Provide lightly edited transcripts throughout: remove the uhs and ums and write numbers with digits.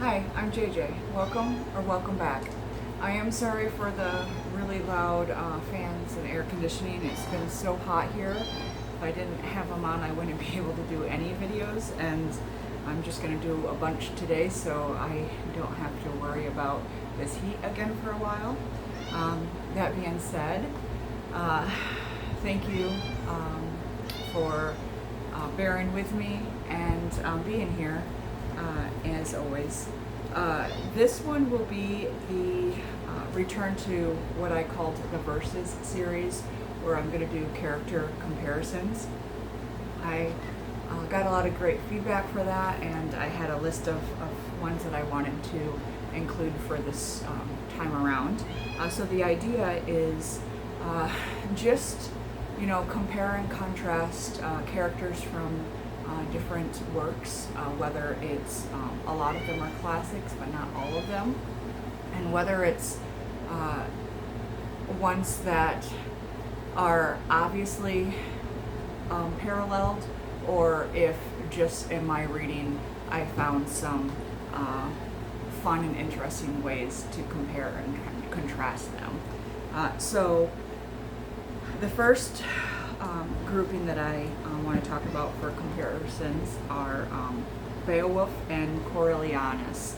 Hi, I'm JJ. Welcome back. I am sorry for the really loud fans and air conditioning. It's been so hot here. If I didn't have them on, I wouldn't be able to do any videos, and I'm just going to do a bunch today so I don't have to worry about this heat again for a while. That being said, thank you for bearing with me and being here. As always, this one will be the return to what I called the Versus series, where I'm going to do character comparisons. I got a lot of great feedback for that, and I had a list of ones that I wanted to include for this time around. So the idea is just, compare and contrast characters from different works, whether it's a lot of them are classics but not all of them, and whether it's ones that are obviously paralleled, or if just in my reading I found some fun and interesting ways to compare and contrast them. So the first grouping that I want to talk about for comparisons are Beowulf and Coriolanus.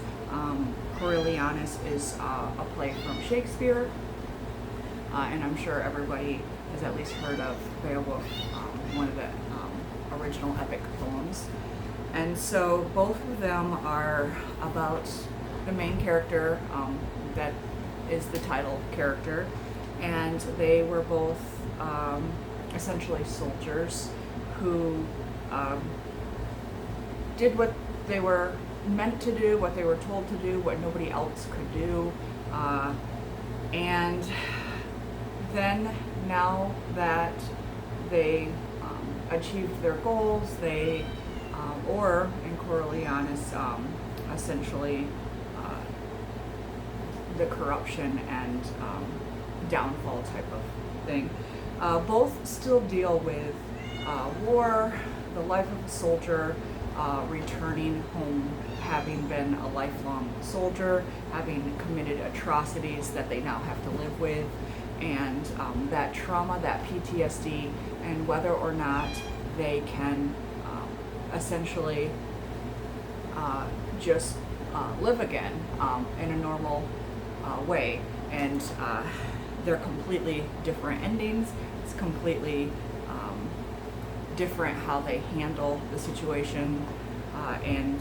Coriolanus is a play from Shakespeare, and I'm sure everybody has at least heard of Beowulf, one of the original epic poems. And so both of them are about the main character, that is the title character, and they were both essentially soldiers who did what they were meant to do, what they were told to do, what nobody else could do. And then now that they achieved their goals, they, or in Coriolanus, essentially the corruption and downfall type of thing. Both still deal with war, the life of a soldier, returning home, having been a lifelong soldier, having committed atrocities that they now have to live with, and that trauma, that PTSD, and whether or not they can essentially just live again in a normal way. And they're completely different endings. It's completely different how they handle the situation and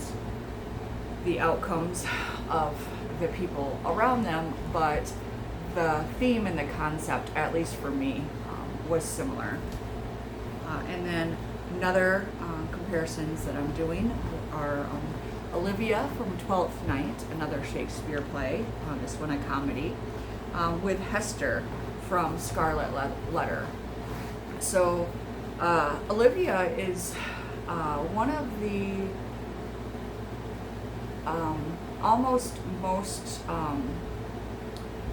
the outcomes of the people around them, but the theme and the concept, at least for me, was similar. And then another comparisons that I'm doing are Olivia from Twelfth Night, another Shakespeare play, this one a comedy, with Hester from Scarlet Letter. So Olivia is one of the almost most,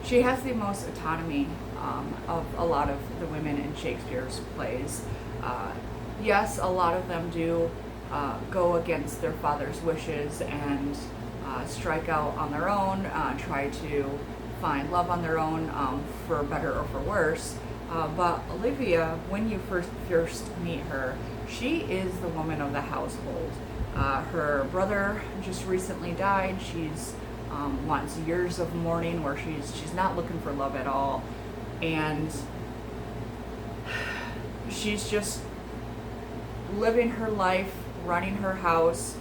she has the most autonomy of a lot of the women in Shakespeare's plays. Yes, a lot of them do go against their father's wishes and strike out on their own, try to find love on their own, for better or for worse. But Olivia, when you first meet her, she is the woman of the household. Her brother just recently died. She's wants years of mourning where she's not looking for love at all, and she's just living her life, running her house,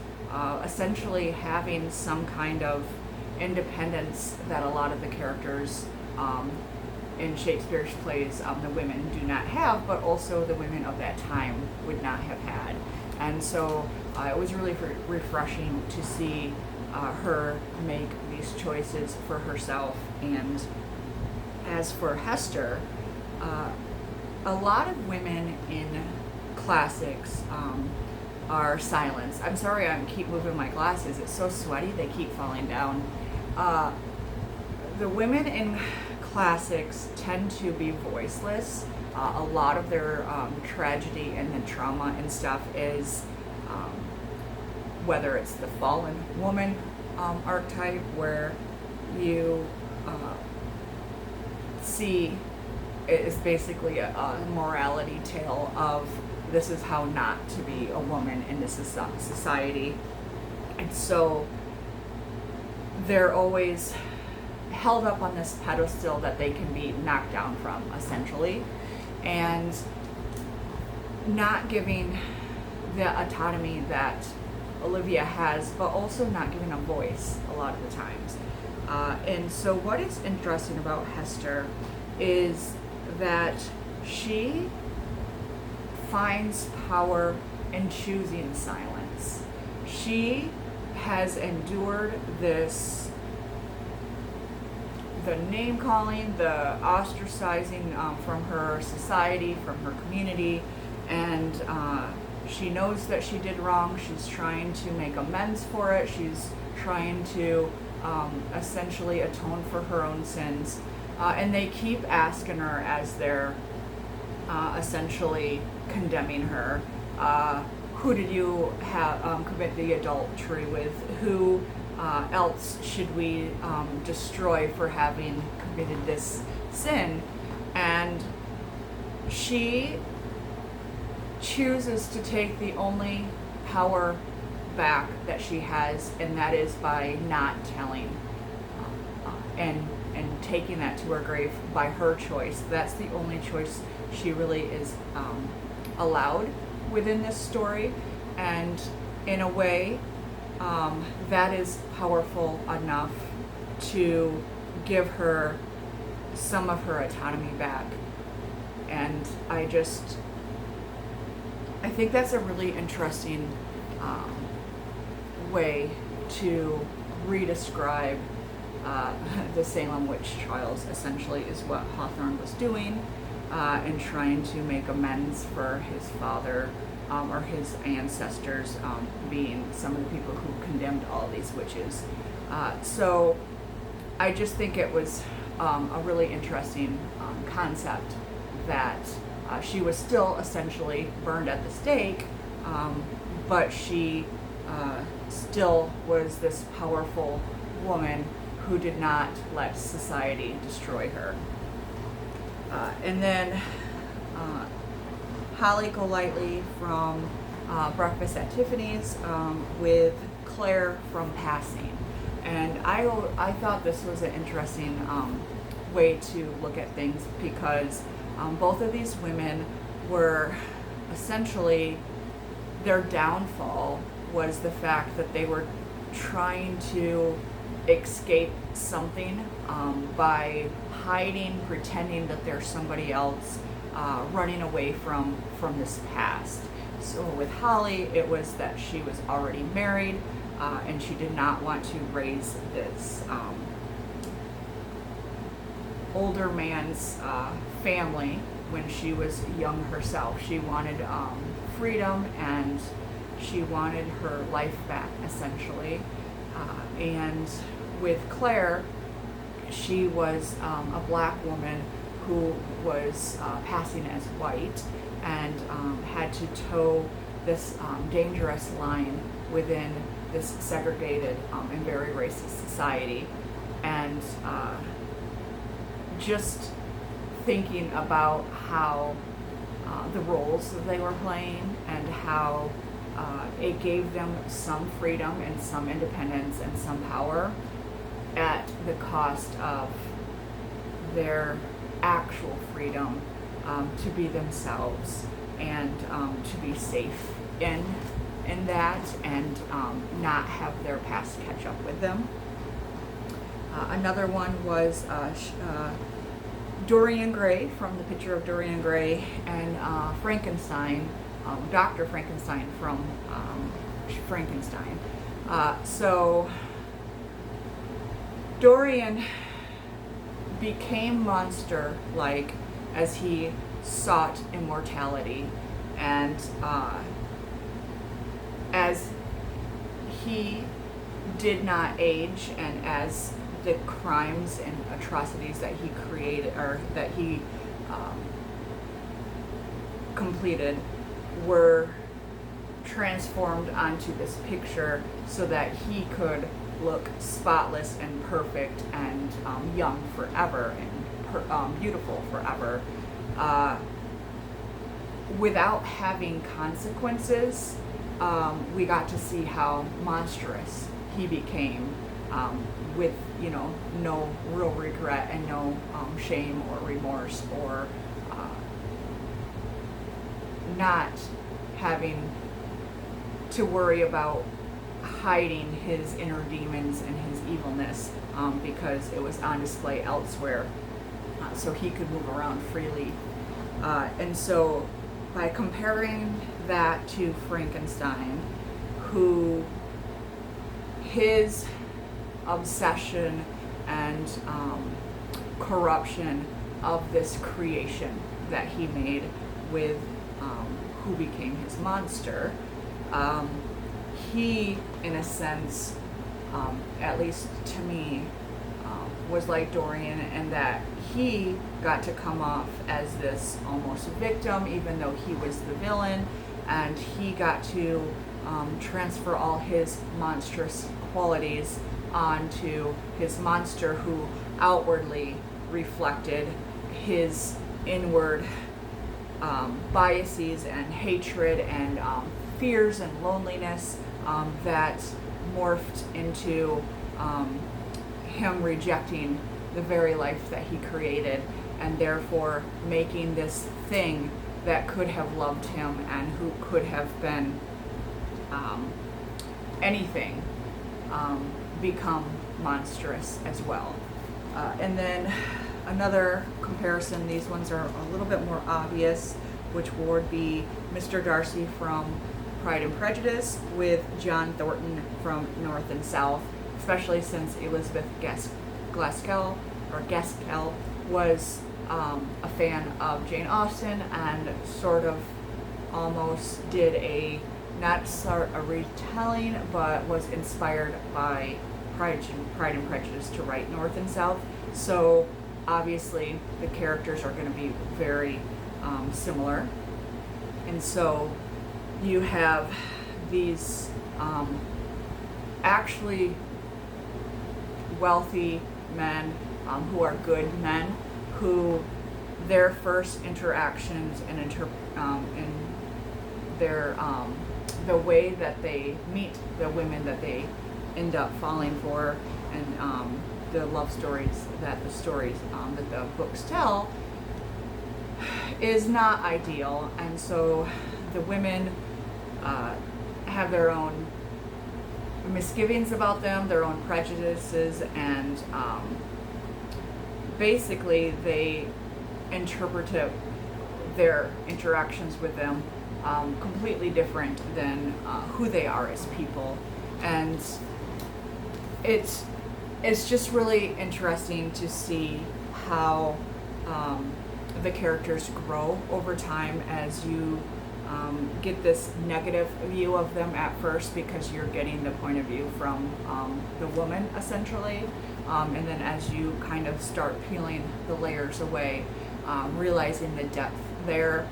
essentially having some kind of independence that a lot of the characters in Shakespeare's plays, the women do not have, but also the women of that time would not have had. And so it was really refreshing to see her make these choices for herself. And as for Hester, a lot of women in classics are silenced. I'm sorry, I keep moving my glasses. It's so sweaty, they keep falling down. The women in classics tend to be voiceless. A lot of their tragedy and the trauma and stuff is whether it's the fallen woman archetype where you see it is basically a morality tale of this is how not to be a woman in this society. And so they're always held up on this pedestal that they can be knocked down from, essentially, and not giving the autonomy that Olivia has, but also not giving a voice a lot of the times. And so what is interesting about Hester is that she finds power in choosing silence. She has endured this, the name calling, the ostracizing from her society, from her community, and she knows that she did wrong. She's trying to make amends for it. She's trying to essentially atone for her own sins. And they keep asking her as they're essentially condemning her, who did you have commit the adultery with? Who else should we destroy for having committed this sin? And she chooses to take the only power back that she has, and that is by not telling and taking that to her grave by her choice. That's the only choice she really is allowed within this story, and in a way that is powerful enough to give her some of her autonomy back. And I think that's a really interesting way to redescribe the Salem witch trials. Essentially is what Hawthorne was doing, and trying to make amends for his father or his ancestors being some of the people who condemned all these witches. So I just think it was a really interesting concept that she was still essentially burned at the stake, but she still was this powerful woman who did not let society destroy her. And then Holly Golightly from Breakfast at Tiffany's with Claire from Passing. And I thought this was an interesting way to look at things, because both of these women were essentially, their downfall was the fact that they were trying to escape something by hiding, pretending that they're somebody else, running away from this past. So with Holly, it was that she was already married, and she did not want to raise this older man's family when she was young herself. She wanted freedom, and she wanted her life back, essentially. And with Claire, she was a black woman who was passing as white, and had to toe this dangerous line within this segregated and very racist society. And just thinking about how the roles that they were playing, and how it gave them some freedom and some independence and some power at the cost of their actual freedom to be themselves, and to be safe in that, and not have their past catch up with them. Another one was Dorian Gray, from The Picture of Dorian Gray, and Frankenstein, Dr. Frankenstein from Frankenstein. So Dorian became monster-like as he sought immortality, and as he did not age, and as the crimes and atrocities that he created, or that he completed, were transformed onto this picture so that he could look spotless and perfect and young forever and beautiful forever, without having consequences. We got to see how monstrous he became, with no real regret and no shame or remorse, or not having to worry about hiding his inner demons and his evilness, because it was on display elsewhere, so he could move around freely. And so by comparing that to Frankenstein, who his obsession and corruption of this creation that he made with who became his monster, he, in a sense, at least to me, was like Dorian, and that he got to come off as this almost victim, even though he was the villain, and he got to transfer all his monstrous qualities onto his monster, who outwardly reflected his inward biases and hatred and fears and loneliness, that morphed into him rejecting the very life that he created, and therefore making this thing that could have loved him and who could have been anything, become monstrous as well. And then another comparison, these ones are a little bit more obvious, which would be Mr. Darcy from Pride and Prejudice with John Thornton from North and South, especially since Elizabeth Gaskell was a fan of Jane Austen, and sort of almost did a retelling, but was inspired by Pride and Prejudice to write North and South. So obviously the characters are going to be very similar, and so you have these actually wealthy men, who are good men, who their first interactions and in their the way that they meet the women that they end up falling for, and the love stories that the books tell, is not ideal. And so the women have their own misgivings about them, their own prejudices, and basically they interpret their interactions with them completely different than who they are as people. And it's just really interesting to see how the characters grow over time, as you get this negative view of them at first, because you're getting the point of view from the woman, essentially, and then as you kind of start peeling the layers away, realizing the depth there,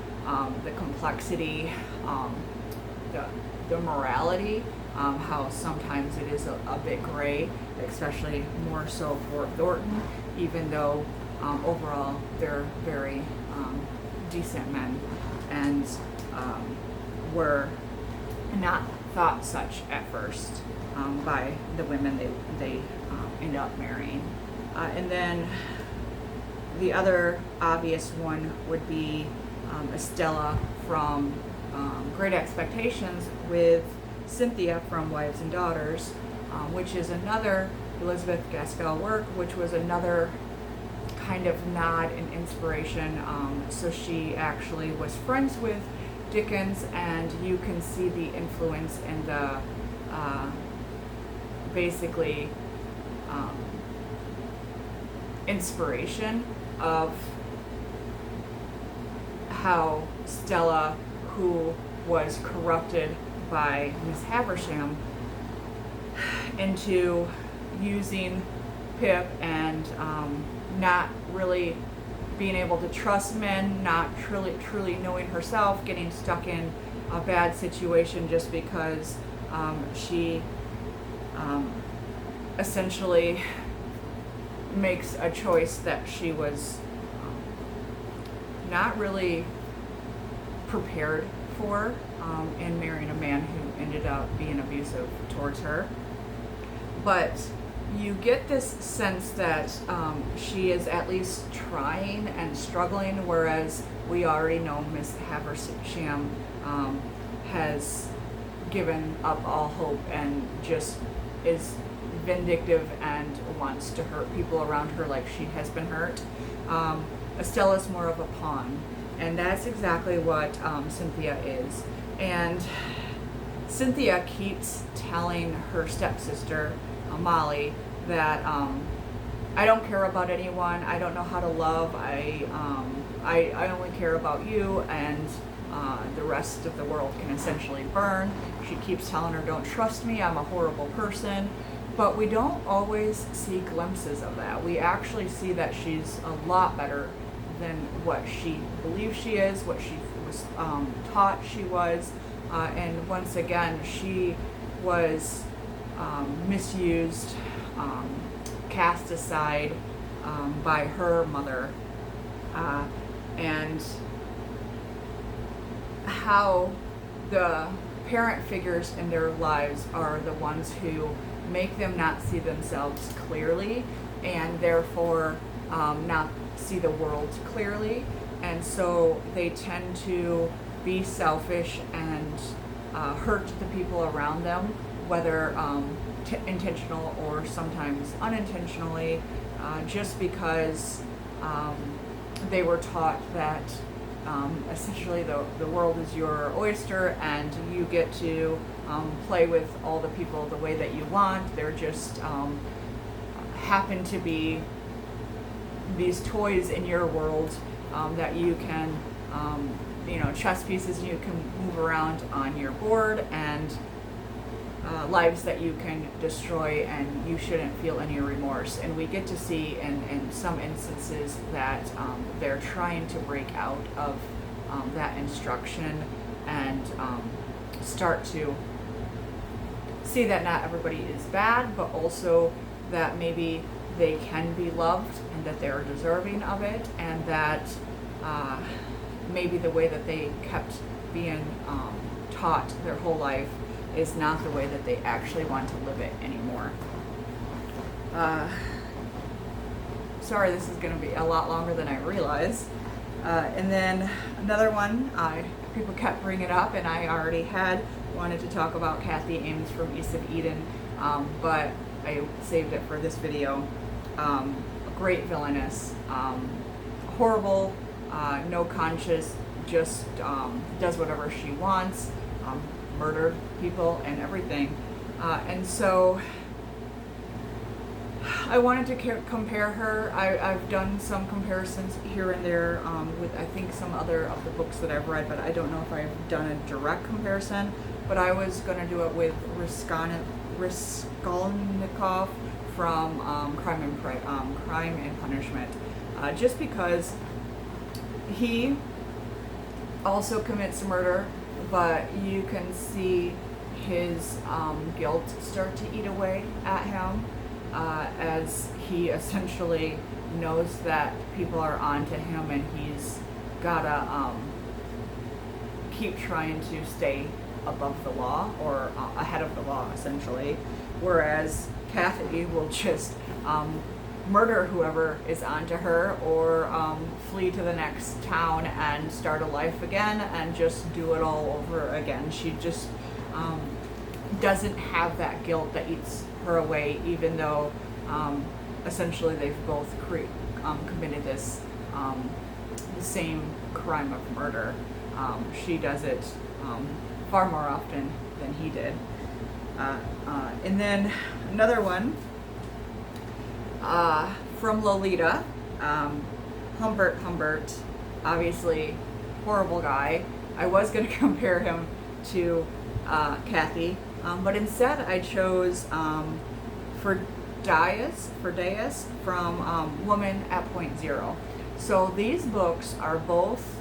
the complexity, the morality, how sometimes it is a bit gray, especially more so for Thornton, even though overall they're very decent men, and were not thought such at first by the women they end up marrying. And then the other obvious one would be Estella from Great Expectations with Cynthia from Wives and Daughters, which is another Elizabeth Gaskell work, which was another kind of nod and inspiration. So she actually was friends with Dickens, and you can see the influence in the basically inspiration of how Stella, who was corrupted by Miss Havisham, into using Pip and not really being able to trust men, not truly knowing herself, getting stuck in a bad situation just because she essentially makes a choice that she was not really prepared for, in marrying a man who ended up being abusive towards her. But you get this sense that she is at least trying and struggling, whereas we already know Miss Haversham has given up all hope and just is vindictive and wants to hurt people around her like she has been hurt. Estella's more of a pawn, and that's exactly what Cynthia is. And Cynthia keeps telling her stepsister, Molly, that I don't care about anyone, I don't know how to love, I only care about you, and the rest of the world can essentially burn. She keeps telling her, don't trust me, I'm a horrible person. But we don't always see glimpses of that. We actually see that she's a lot better than what she believes she is, what she was taught she was. And once again, she was misused, cast aside by her mother. And how the parent figures in their lives are the ones who make them not see themselves clearly, and therefore not see the world clearly. And so they tend to be selfish and hurt the people around them, whether intentional or sometimes unintentionally, just because they were taught that essentially the world is your oyster and you get to play with all the people the way that you want. They're just happen to be these toys in your world that you can, chess pieces you can move around on your board, and lives that you can destroy, and you shouldn't feel any remorse. And we get to see in some instances that they're trying to break out of that instruction and start to see that not everybody is bad, but also that maybe they can be loved and that they're deserving of it, and that maybe the way that they kept being taught their whole life is not the way that they actually want to live it anymore. Sorry, this is going to be a lot longer than I realized. And then another one, people kept bringing it up, and I already had wanted to talk about Kathy Ames from East of Eden, but I saved it for this video. A great villainess, horrible, no conscience, just does whatever she wants, murdered people and everything. And so I wanted to compare her. I've done some comparisons here and there with I think some other of the books that I've read, but I don't know if I've done a direct comparison. But I was going to do it with Raskolnikov from Crime and Punishment, just because he also commits murder, but you can see his guilt start to eat away at him as he essentially knows that people are onto him, and he's gotta keep trying to stay above the law, or ahead of the law essentially, whereas Kathy will just murder whoever is onto her, or flee to the next town and start a life again and just do it all over again. She just doesn't have that guilt that eats her away, even though essentially they've both committed this the same crime of murder. She does it far more often than he did. And then another one from Lolita, Humbert, obviously horrible guy. I was going to compare him to Kathy, but instead I chose Ferdias from Woman at Point Zero. So these books are both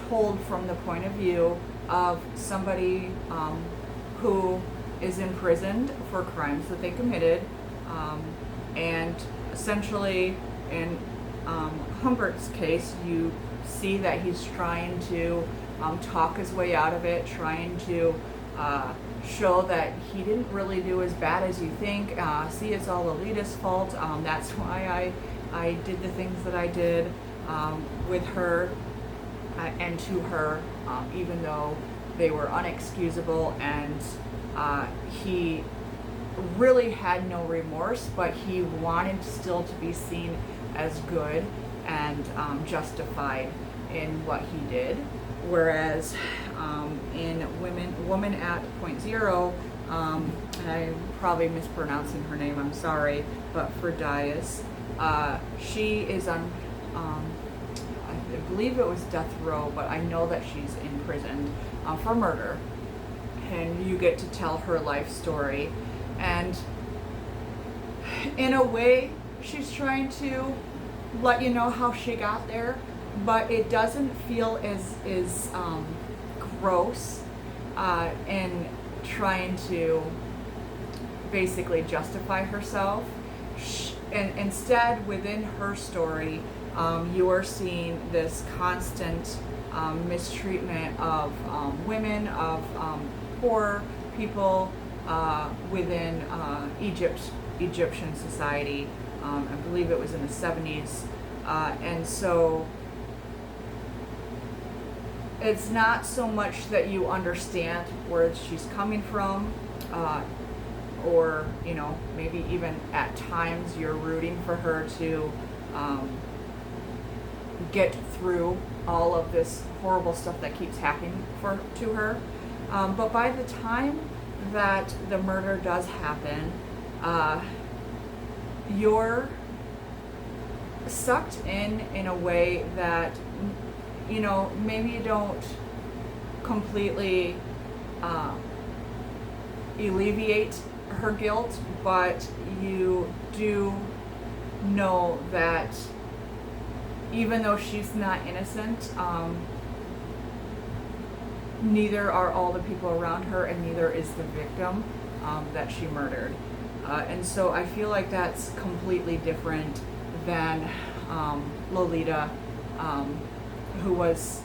told from the point of view of somebody who is imprisoned for crimes that they committed, and essentially in Humbert's case, you see that he's trying to talk his way out of it, trying to show that he didn't really do as bad as you think. See, it's all Lolita's fault. That's why I did the things that I did with her and to her, even though they were unexcusable, and he really had no remorse, but he wanted still to be seen as good and justified in what he did. Whereas in Woman at Point Zero, and I'm probably mispronouncing her name, I'm sorry, but for Dias, she is on, I believe it was death row, but I know that she's imprisoned for murder. And you get to tell her life story. And in a way, she's trying to let you know how she got there, but it doesn't feel as gross in trying to basically justify herself. And instead, within her story, you are seeing this constant mistreatment of women, of poor people within Egyptian society. I believe it was in the 70s. And so it's not so much that you understand where she's coming from, or, you know, maybe even at times you're rooting for her to get through all of this horrible stuff that keeps happening to her. But by the time that the murder does happen, you're sucked in a way that, you know, maybe you don't completely alleviate her guilt, but you do know that even though she's not innocent, neither are all the people around her, and neither is the victim that she murdered. And so I feel like that's completely different than Lolita, who was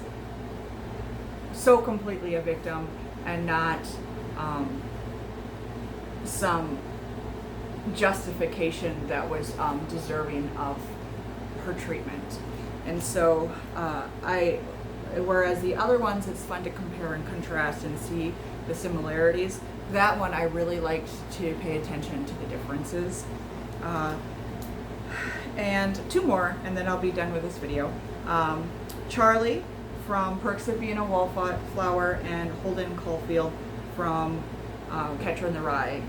so completely a victim and not some justification that was deserving of her treatment. And so whereas the other ones, it's fun to compare and contrast and see the similarities. That one I really liked to pay attention to the differences. And two more, and then I'll be done with this video. Charlie from Perks of Being a Wallflower, and Holden Caulfield from Catcher in the Rye.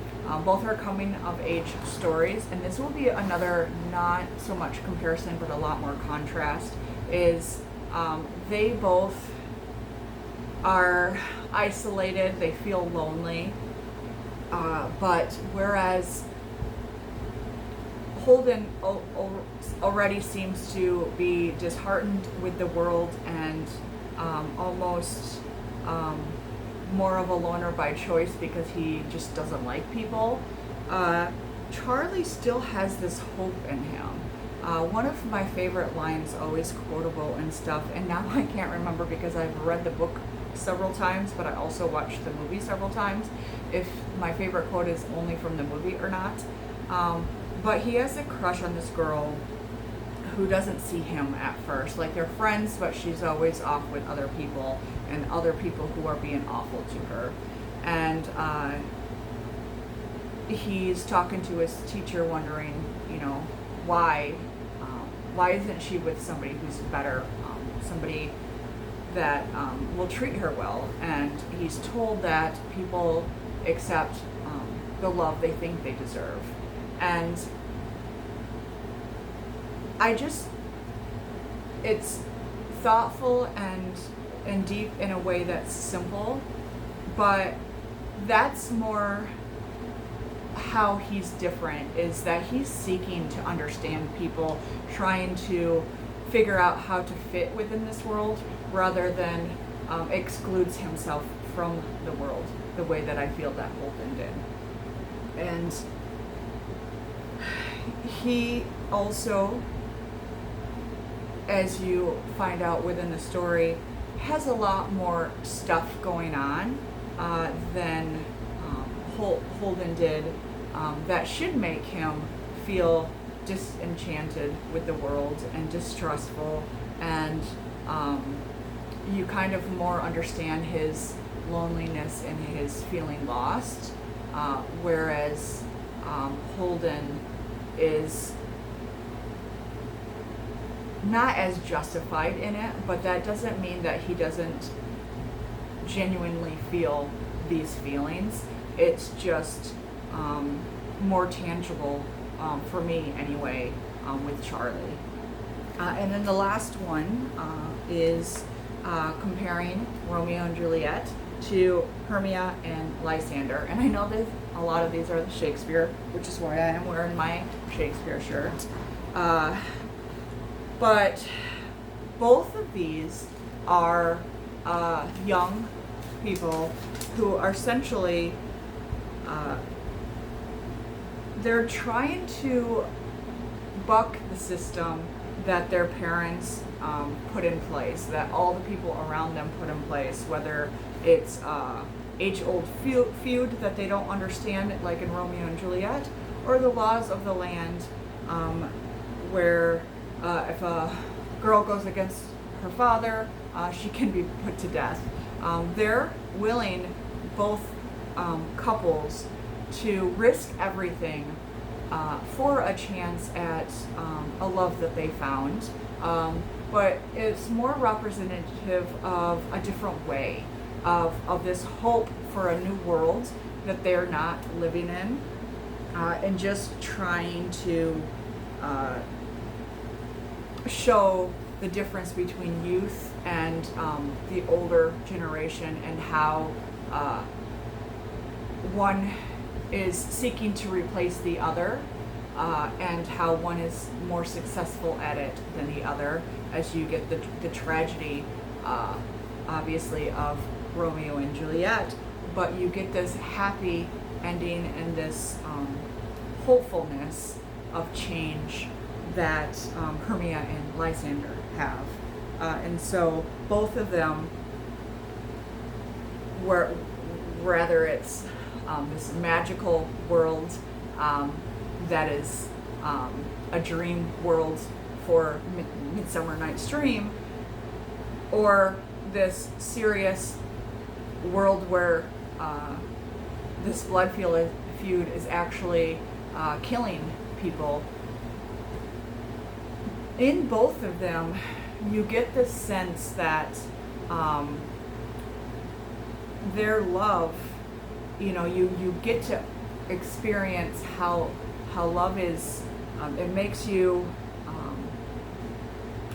Both are coming of age stories, and this will be another not so much comparison but a lot more contrast. Is they both are isolated, they feel lonely, but whereas Holden already seems to be disheartened with the world and almost more of a loner by choice because he just doesn't like people, Charlie still has this hope in him. One of my favorite lines, always quotable and stuff, and now I can't remember because I've read the book several times, but I also watched the movie several times, if my favorite quote is only from the movie or not. But he has a crush on this girl who doesn't see him at first. Like, they're friends, but she's always off with other people and other people who are being awful to her. And he's talking to his teacher, wondering, you know, why isn't she with somebody who's better, somebody that will treat her well? And he's told that people accept the love they think they deserve. And it's thoughtful and deep in a way that's simple, but that's more how he's different, is that he's seeking to understand people, trying to figure out how to fit within this world rather than excludes himself from the world. the way that I feel that Holden did. And he also, as you find out within the story, has a lot more stuff going on than Holden did that should make him feel disenchanted with the world and distrustful, and you kind of more understand his loneliness and his feeling lost, whereas Holden is not as justified in it, but that doesn't mean that he doesn't genuinely feel these feelings. It's just more tangible for me anyway with Charlie. And then the last one is comparing Romeo and Juliet to Hermia and Lysander. And I know that a lot of these are the Shakespeare, which is why I am wearing my Shakespeare shirt. But both of these are young people who are essentially, they're trying to buck the system that their parents put in place, that all the people around them put in place, whether it's age-old feud that they don't understand, like in Romeo and Juliet, or the laws of the land, where if a girl goes against her father, she can be put to death. They're willing, both couples, to risk everything for a chance at a love that they found. But it's more representative of a different way, of this hope for a new world that they're not living in, and just trying to show the difference between youth and the older generation, and how one is seeking to replace the other, and how one is more successful at it than the other, as you get the tragedy, obviously, of Romeo and Juliet, but you get this happy ending and this hopefulness of change that Hermia and Lysander have. And so both of them, whether it's this magical world that is a dream world for Midsummer Night's Dream, or this serious world where this blood feud is actually killing people. In both of them, you get this sense that their love, you get to experience how love is. It makes you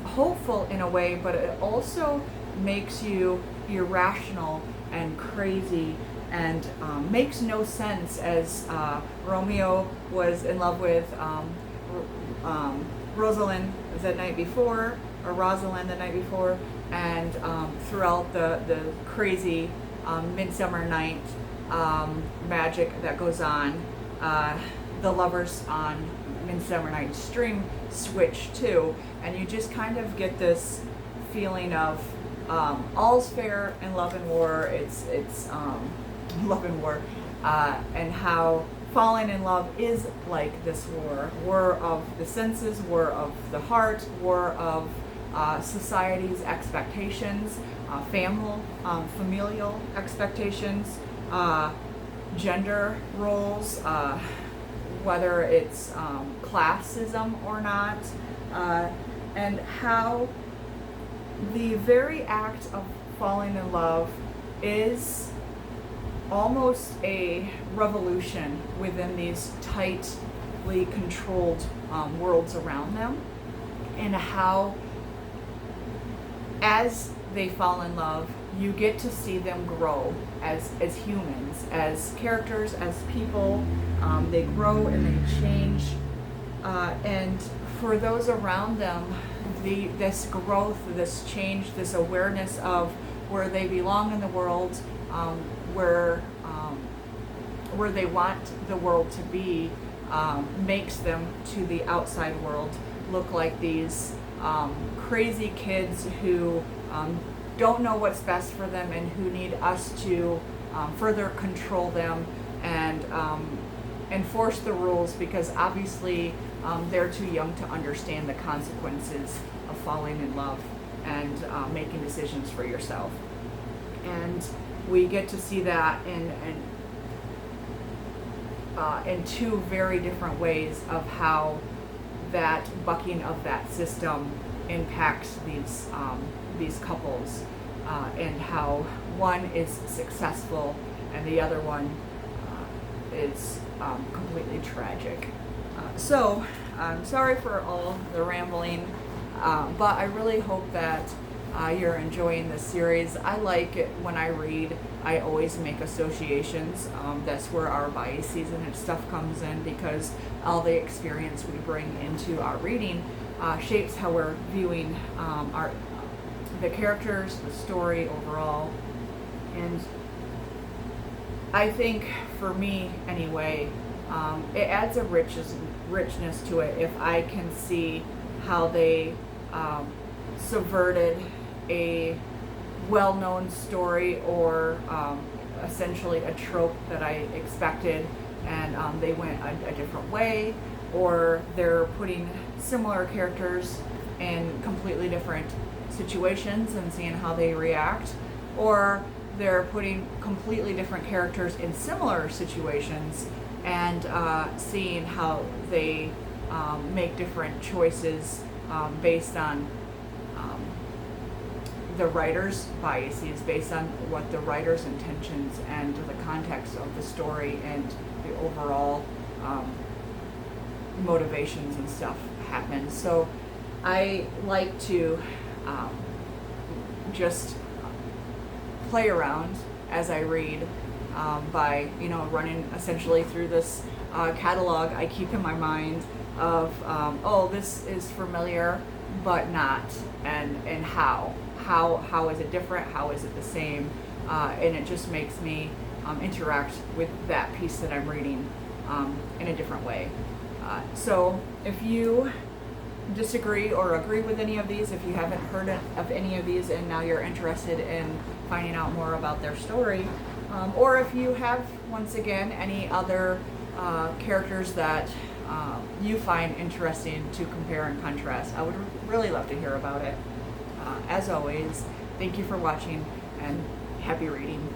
hopeful in a way, but it also makes you irrational and crazy, and makes no sense, as Romeo was in love with Rosalind the night before, and throughout the crazy Midsummer Night magic that goes on, the lovers on Midsummer Night's Dream switch too, and you just kind of get this feeling of all's fair in love and war. It's love and war, and how falling in love is like this war of the senses, war of the heart, war of society's expectations, familial expectations, gender roles, whether it's classism or not, and how the very act of falling in love is almost a revolution within these tightly controlled worlds around them, and how, as they fall in love, you get to see them grow as humans, as characters, as people. They grow and they change, and for those around them, this growth, this change, this awareness of where they belong in the world, where where they want the world to be makes them to the outside world look like these crazy kids who don't know what's best for them and who need us to further control them and enforce the rules, because obviously they're too young to understand the consequences of falling in love and making decisions for yourself. And we get to see that in two very different ways of how that bucking of that system impacts these couples, and how one is successful and the other one is completely tragic. So I'm sorry for all the rambling, but I really hope that you're enjoying this series. I like it when I read, I always make associations. That's where our biases and stuff comes in, because all the experience we bring into our reading shapes how we're viewing the characters, the story overall. And I think, for me anyway, it adds a richness to it if I can see how they subverted a well-known story, or essentially a trope that I expected, and they went a different way, or they're putting similar characters in completely different situations and seeing how they react, or they're putting completely different characters in similar situations and seeing how they make different choices based on the writer's biases, based on what the writer's intentions and the context of the story and the overall motivations and stuff happen. So I like to just play around as I read, by running essentially through this catalog I keep in my mind of oh, this is familiar but not, and how is it different, how is it the same, and it just makes me interact with that piece that I'm reading in a different way. So if you disagree or agree with any of these, if you haven't heard of any of these and now you're interested in finding out more about their story, or if you have, once again, any other characters that you find interesting to compare and contrast, I would really love to hear about it. As always, thank you for watching, and happy reading.